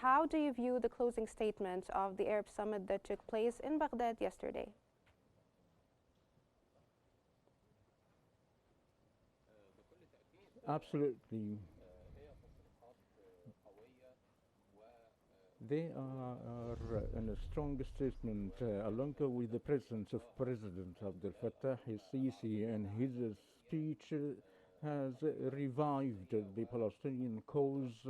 how do you view the closing statement of the Arab Summit that took place in Baghdad yesterday? Absolutely. They are in a strong statement, along with the presence of President Abdel Fattah el-Sisi, and his speech has revived the Palestinian cause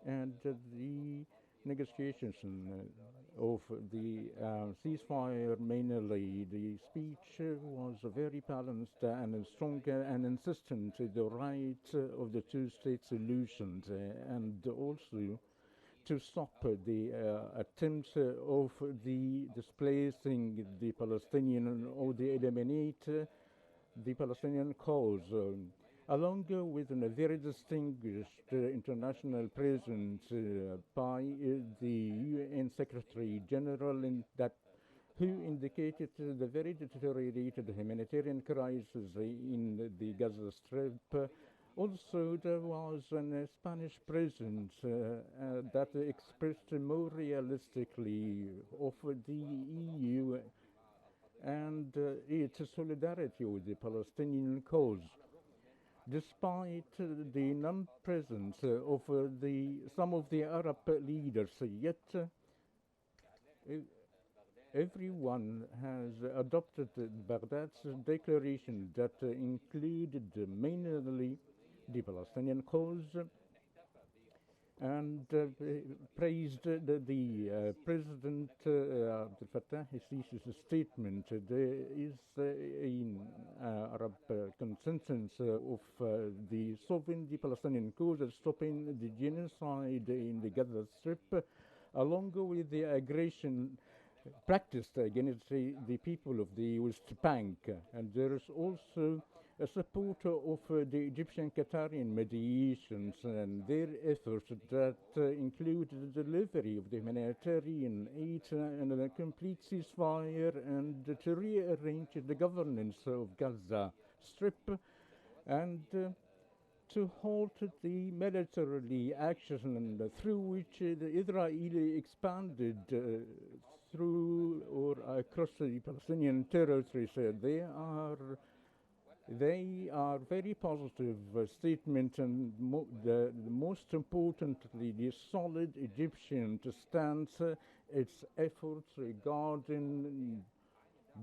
and the negotiations of the ceasefire. Mainly, the speech was very balanced and strong and insistent to the right of the two-state solutions, and also to stop the attempts of the displacing the Palestinian or the eliminate the Palestinian cause, along with a very distinguished international presence by the UN Secretary General who indicated the very deteriorated humanitarian crisis in the Gaza Strip. Also, there was a Spanish presence that expressed more realistically of the EU and its solidarity with the Palestinian cause. Despite the non-presence of some of the Arab leaders, yet everyone has adopted Baghdad's declaration that included mainly the Palestinian cause and praised the President Abdel Fattah el-Sisi's statement. There is an Arab consensus of the solving the Palestinian cause, stopping the genocide in the Gaza Strip, along with the aggression practiced against the people of the West Bank. And there is also a support of the Egyptian-Qatarian mediations and their efforts that include the delivery of the humanitarian aid and a complete ceasefire and to rearrange the governance of Gaza Strip and to halt the military action through which the Israeli expanded through or across the Palestinian territories. They are very positive statements, and most importantly, the solid Egyptian stance, its efforts regarding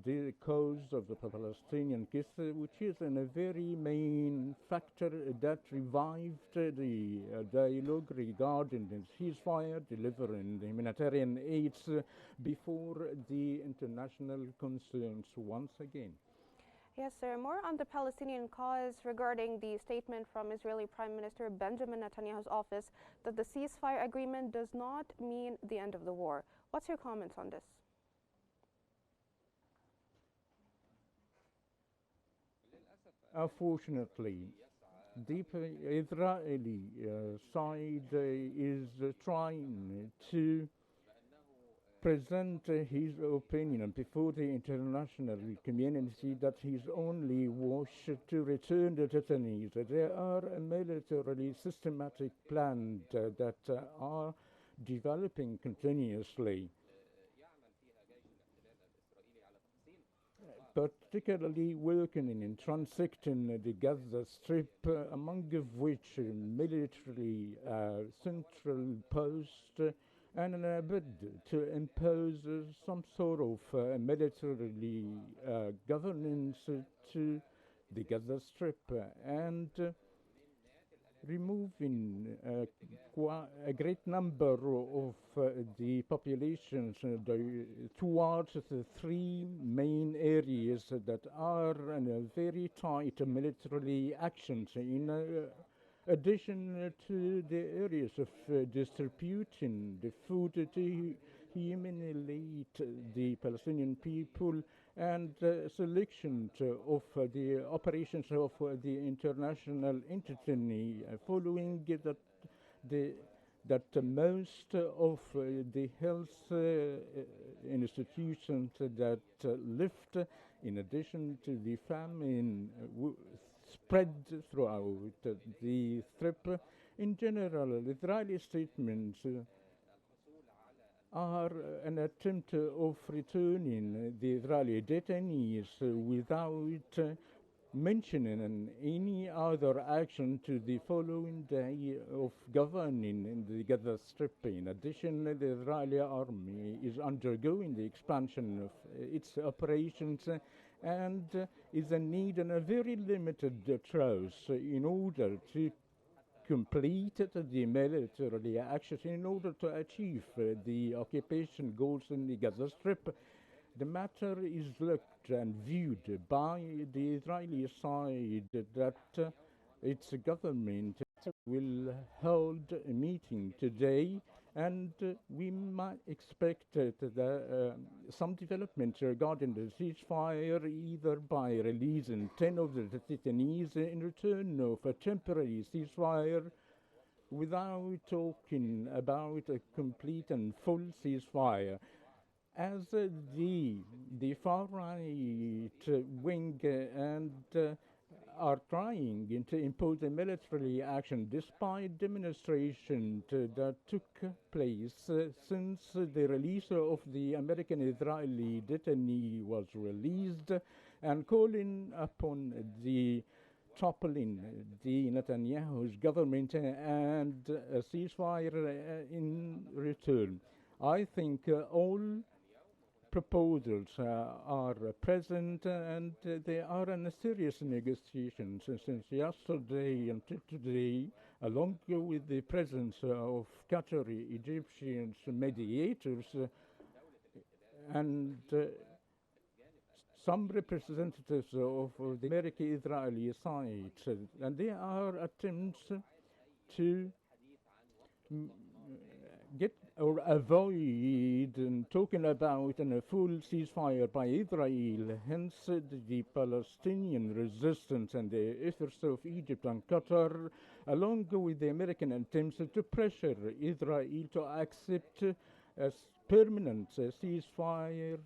the cause of the Palestinian case, which is a very main factor that revived the dialogue regarding the ceasefire, delivering the humanitarian aids before the international concerns once again. Yes, sir. More on the Palestinian cause regarding the statement from Israeli Prime Minister Benjamin Netanyahu's office that the ceasefire agreement does not mean the end of the war. What's your comments on this? Unfortunately, the Israeli side is trying to present his opinion before the international community that his only wish to return the detainees. There are militarily systematic plans that are developing continuously, particularly working in transecting the Gaza Strip, among which military central post and in a bid to impose some sort of military governance to the Gaza Strip and removing a great number of the populations towards the three main areas that are in very tight military actions in addition to the areas of distributing the food to humiliate the Palestinian people and selection of the operations of the international entity following that most of the health institutions that lift, in addition to the famine spread throughout the Strip. In general, the Israeli statements are an attempt of returning the Israeli detainees without mentioning any other action to the following day of governing in the Gaza Strip. In addition, the Israeli army is undergoing the expansion of its operations and is in need of a very limited truce in order to complete the military action in order to achieve the occupation goals in the Gaza Strip. The matter is looked and viewed by the Israeli side that its government will hold a meeting today, and we might expect some development regarding the ceasefire, either by releasing 10 of the detainees in return of a temporary ceasefire, without talking about a complete and full ceasefire. As the far right wing and are trying to impose a military action despite demonstrations that took place since the release of the American Israeli detainee was released, and calling upon the toppling the Netanyahu's government and a ceasefire in return. I think all proposals are present, and they are in a serious negotiations since yesterday until today, along with the presence of Qatari Egyptian mediators and some representatives of the American-Israeli side, and there are attempts to get or avoid talking about a full ceasefire by Israel. Hence, the Palestinian resistance and the efforts of Egypt and Qatar, along with the American attempts to pressure Israel to accept a permanent ceasefire